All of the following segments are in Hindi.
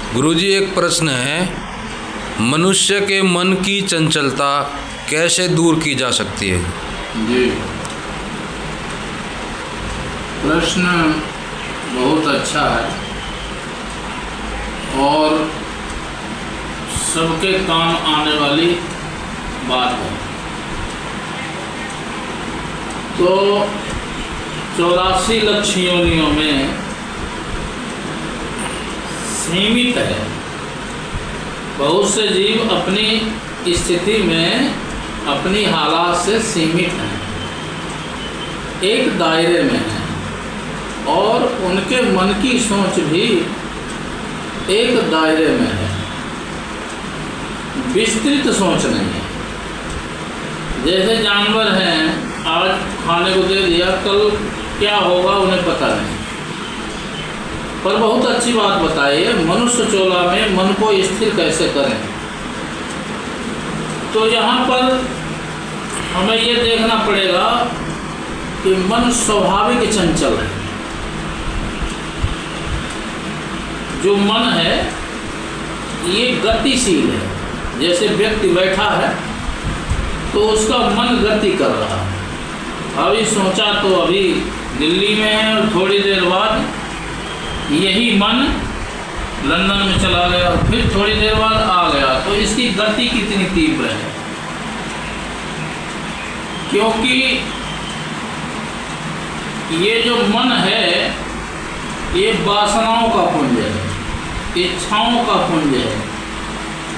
गुरुजी, एक प्रश्न है, मनुष्य के मन की चंचलता कैसे दूर की जा सकती है? जी, प्रश्न बहुत अच्छा है और सबके काम आने वाली बात है। तो 84 लक्ष योनियों में सीमित है। बहुत से जीव अपनी स्थिति में अपनी हालात से सीमित हैं, एक दायरे में हैं और उनके मन की सोच भी एक दायरे में है, विस्तृत सोच नहीं है। जैसे जानवर हैं, आज खाने को दे दिया, कल क्या होगा उन्हें पता नहीं। पर बहुत अच्छी बात बताइए, मनुष्य चोला में मन को स्थिर कैसे करें। तो यहाँ पर हमें ये देखना पड़ेगा कि मन स्वाभाविक चंचल है। जो मन है ये गतिशील है। जैसे व्यक्ति बैठा है तो उसका मन गति कर रहा है। अभी सोचा तो अभी दिल्ली में है और थोड़ी देर बाद यही मन लंदन में चला गया, फिर थोड़ी देर बाद आ गया। तो इसकी गति कितनी तीव्र है, क्योंकि ये जो मन है ये वासनाओं का पुंज है, इच्छाओं का पुंज है,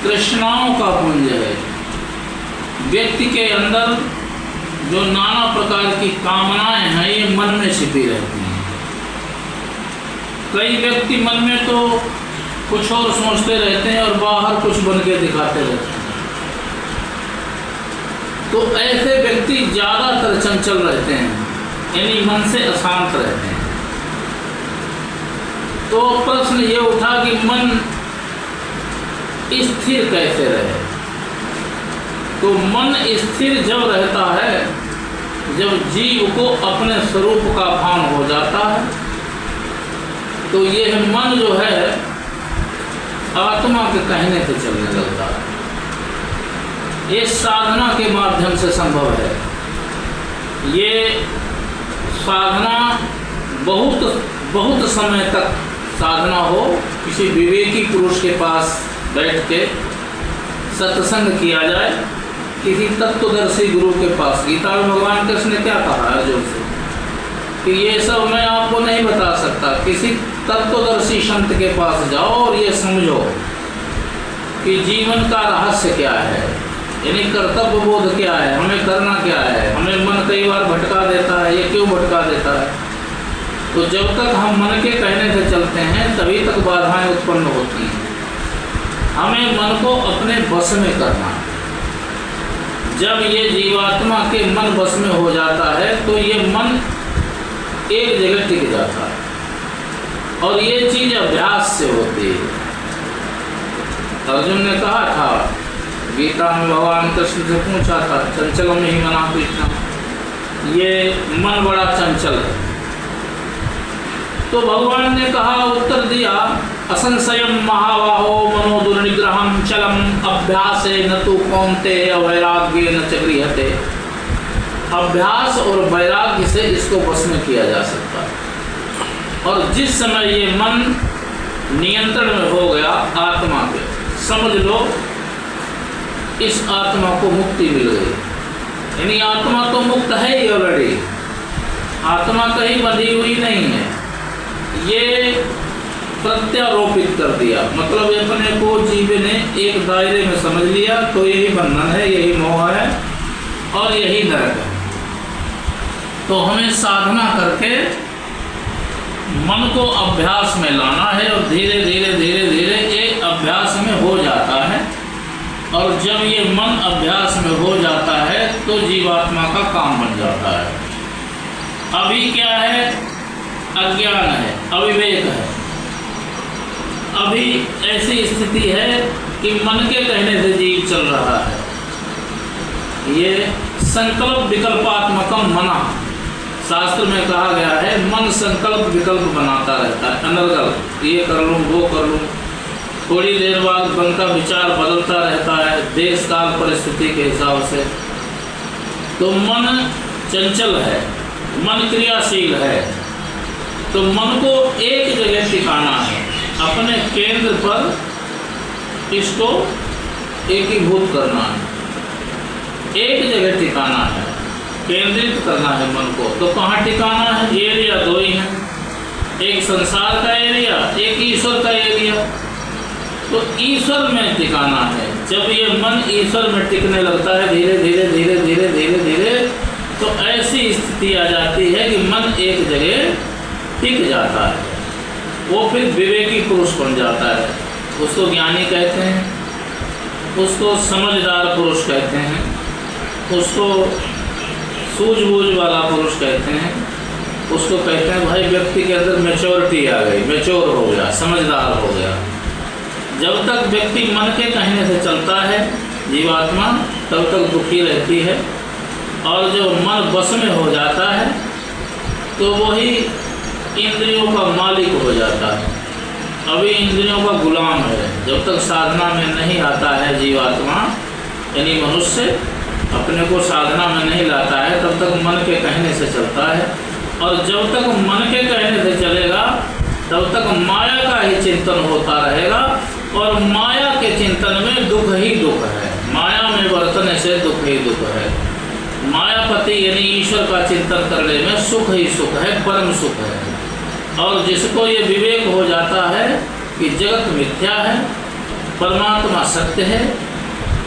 तृष्णाओं का पुंज है। व्यक्ति के अंदर जो नाना प्रकार की कामनाएं हैं ये मन में छिपी रहती हैं। कई व्यक्ति मन में तो कुछ और सोचते रहते हैं और बाहर कुछ बन के दिखाते रहते हैं। तो ऐसे व्यक्ति ज़्यादातर चंचल रहते हैं, यानी मन से अशांत रहते हैं। तो प्रश्न ये उठा कि मन स्थिर कैसे रहे। तो मन स्थिर जब रहता है जब जीव को अपने स्वरूप का भान हो जाता है। तो ये मन जो है आत्मा के कहने से चलने लगता है। ये साधना के माध्यम से संभव है। ये साधना बहुत समय तक साधना हो, किसी विवेकी पुरुष के पास बैठ के सत्संग किया जाए, किसी तत्वदर्शी गुरु के पास। गीता में भगवान कृष्ण ने क्या कहा अर्जुन से कि ये सब मैं आपको नहीं बता सकता, किसी तत्वदर्शी संत के पास जाओ और ये समझो कि जीवन का रहस्य क्या है, यानी कर्तव्य बोध क्या है, हमें करना क्या है। हमें मन कई बार भटका देता है, ये क्यों भटका देता है? तो जब तक हम मन के कहने से चलते हैं तभी तक बाधाएं उत्पन्न होती हैं। हमें मन को अपने बस में करना है। जब ये जीवात्मा के मन बस में हो जाता है तो ये मन एक जगह टिक जाता है और ये चीज अभ्यास से होती है। अर्जुन ने कहा था, गीता में भगवान कृष्ण से पूछा था, चंचल में ही मना कृष्ण, ये मन बड़ा चंचल है। तो भगवान ने कहा, उत्तर दिया, असंशयम महाबाहो मनो दुर्निग्रहम चलम अभ्यासे न तो कौन्तेय वैराग्य न च गृह्यते। अभ्यास और वैराग्य से इसको वश में किया जा सकता है। और जिस समय ये मन नियंत्रण में हो गया आत्मा के, समझ लो इस आत्मा को मुक्ति मिल गई। यानी आत्मा तो मुक्त है ही ऑलरेडी, आत्मा कहीं बंधी हुई नहीं है। ये प्रत्यारोपित कर दिया, मतलब अपने को जीव ने एक दायरे में समझ लिया, तो यही बंधन है, यही मोह है और यही नरक है। तो हमें साधना करके मन को अभ्यास में लाना है और धीरे धीरे धीरे धीरे ये अभ्यास में हो जाता है। और जब ये मन अभ्यास में हो जाता है तो जीवात्मा का काम बन जाता है। अभी क्या है? अज्ञान है, अविवेक है। अभी ऐसी स्थिति है कि मन के कहने से जीव चल रहा है। ये संकल्प विकल्पात्मकम मना, शास्त्र में कहा गया है, मन संकल्प विकल्प बनाता रहता है, अनर्गल, ये कर लूँ वो कर लूँ। थोड़ी देर बाद मन का विचार बदलता रहता है देश काल परिस्थिति के हिसाब से। तो मन चंचल है, मन क्रियाशील है, तो मन को एक जगह टिकाना है, अपने केंद्र पर इसको एकीभूत करना है, एक जगह टिकाना है, केंद्रित करना है मन को। तो कहाँ टिकाना है? एरिया दो ही हैं, एक संसार का एरिया, एक ईश्वर का एरिया। तो ईश्वर में टिकाना है। जब ये मन ईश्वर में टिकने लगता है धीरे धीरे धीरे धीरे धीरे धीरे, तो ऐसी स्थिति आ जाती है कि मन एक जगह टिक जाता है, वो फिर विवेकी पुरुष बन जाता है। उसको ज्ञानी कहते हैं, उसको समझदार पुरुष कहते हैं, उसको सूझबूझ वाला पुरुष कहते हैं, उसको कहते हैं भाई व्यक्ति के अंदर मैच्योरिटी आ गई, मैच्योर हो गया, समझदार हो गया। जब तक व्यक्ति मन के कहने से चलता है जीवात्मा, तब तक दुखी रहती है, और जो मन बस में हो जाता है तो वही इंद्रियों का मालिक हो जाता है, अभी इंद्रियों का गुलाम है। जब तक साधना में नहीं आता है जीवात्मा, यानी मनुष्य अपने को साधना में नहीं लाता है, तब तक मन के कहने से चलता है, और जब तक मन के कहने से चलेगा तब तक माया का ही चिंतन होता रहेगा, और माया के चिंतन में दुख ही दुख है, माया में बरतने से दुख ही दुख है। मायापति यानी ईश्वर का चिंतन करने में सुख ही सुख है, परम सुख है। और जिसको ये विवेक हो जाता है कि जगत मिथ्या है, परमात्मा सत्य है,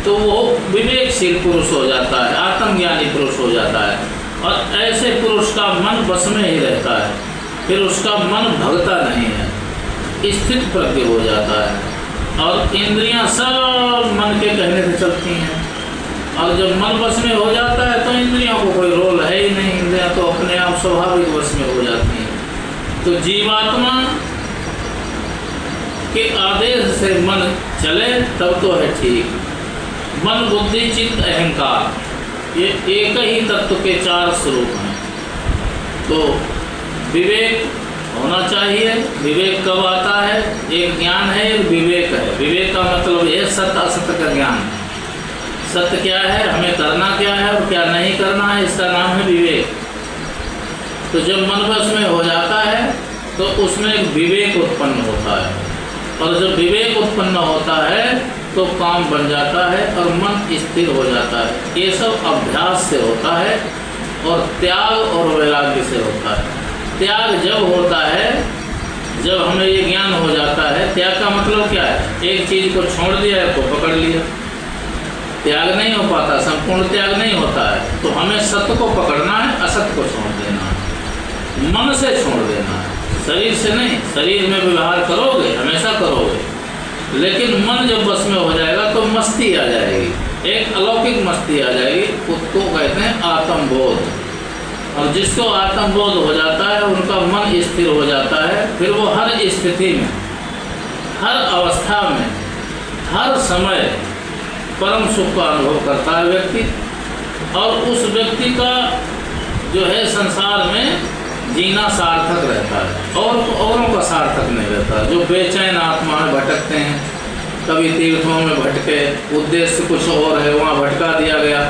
तो वो विवेकशील पुरुष हो जाता है, आत्मज्ञानी पुरुष हो जाता है, और ऐसे पुरुष का मन बस में ही रहता है, फिर उसका मन भगता नहीं है, स्थित प्रज्ञ हो जाता है, और इंद्रियां सब मन के कहने से चलती हैं। और जब मन बस में हो जाता है तो इंद्रियों को कोई रोल है ही नहीं, इंद्रियां तो अपने आप स्वाभाविक बस में हो जाती हैं। तो जीवात्मा के आदेश से मन चले तब तो है ठीक। मन, बुद्धि, चित्त, अहंकार, ये एक ही तत्व के चार स्वरूप हैं। तो विवेक होना चाहिए। विवेक कब आता है? एक ज्ञान है, एक विवेक है। विवेक का मतलब है सत्य असत्य का ज्ञान। सत्य क्या है, हमें करना क्या है और क्या नहीं करना है, इसका नाम है विवेक। तो जब मन बस में हो जाता है तो उसमें एक विवेक उत्पन्न होता है, और जब विवेक उत्पन्न होता है तो काम बन जाता है और मन स्थिर हो जाता है। ये सब अभ्यास से होता है और त्याग और वैराग्य से होता है। त्याग जब होता है जब हमें ये ज्ञान हो जाता है। त्याग का मतलब क्या है? एक चीज़ को छोड़ दिया, एक को पकड़ लिया। त्याग नहीं हो पाता, संपूर्ण त्याग नहीं होता है। तो हमें सत्य को पकड़ना है, असत्य को छोड़ देना है, मन से छोड़ देना है, शरीर से नहीं। शरीर में व्यवहार करोगे, हमेशा करोगे, लेकिन मन जब बस में हो जाएगा तो मस्ती आ जाएगी, एक अलौकिक मस्ती आ जाएगी। उसको कहते हैं आत्मबोध। और जिसको आत्मबोध हो जाता है उनका मन स्थिर हो जाता है। फिर वो हर स्थिति में, हर अवस्था में, हर समय परम सुख का अनुभव करता है व्यक्ति। और उस व्यक्ति का जो है संसार में जीना सार्थक रहता है, और औरों का सार्थक नहीं रहता। जो बेचैन आत्मा में भटकते हैं, कभी तीर्थों में भटके, उद्देश्य कुछ और है, वहाँ भटका दिया गया।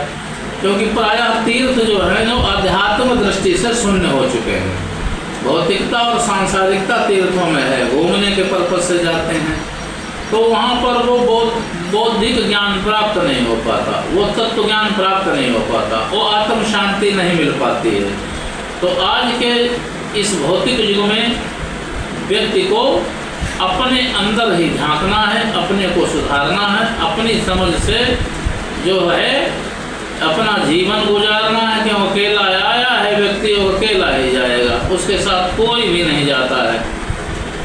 क्योंकि प्रायः तीर्थ जो है जो अध्यात्म दृष्टि से शून्य हो चुके हैं। भौतिकता और सांसारिकता तीर्थों में है, घूमने के पर्पज से जाते हैं, तो वहाँ पर वो बौद्धिक ज्ञान प्राप्त नहीं हो पाता, वो तत्व ज्ञान प्राप्त नहीं हो पाता, वो आत्म शांति नहीं मिल पाती है। तो आज के इस भौतिक युग में व्यक्ति को अपने अंदर ही झांकना है, अपने को सुधारना है, अपनी समझ से जो है अपना जीवन गुजारना है। क्यों? अकेला आया है व्यक्ति, और अकेला ही जाएगा, उसके साथ कोई भी नहीं जाता है।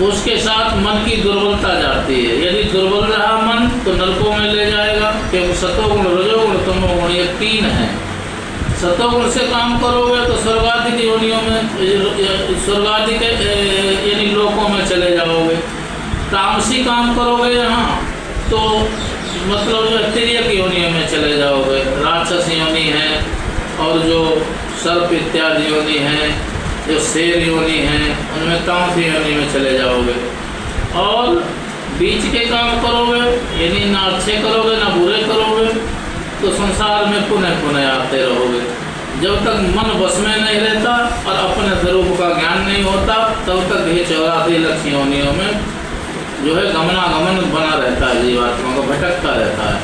उसके साथ मन की दुर्बलता जाती है। यदि दुर्बल रहा मन तो नरकों में ले जाएगा, क्योंकि सतोगुण, रजोगुण, तमोगुण ये तीन हैं। सतोगुण से काम करोगे तो स्वर्गादि की योनियों में, स्वर्गादि के यानी लोकों में चले जाओगे। तामसी काम करोगे यहाँ तो मतलब जो तिर्यक योनियों में चले जाओगे। राक्षस योनि है, और जो सर्प इत्यादि योनि है, जो शेर योनि है, उनमें तामसी योनि में चले जाओगे। और बीच के काम करोगे, यानी ना अच्छे करोगे ना बुरे करोगे, तो संसार में पुनः पुनः आते रहोगे। जब तक मन बस में नहीं रहता और अपने स्वरूप का ज्ञान नहीं होता, तब तक ये 84 लक्ष्य योनियों में जो है गमनागमन बना रहता है, जीवात्मा को भटकता रहता है।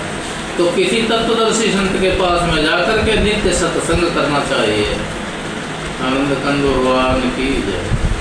तो किसी तत्वदर्शी संत के पास में जाकर के नित्य सत्संग करना चाहिए। आनंद कंद भगवान की जय।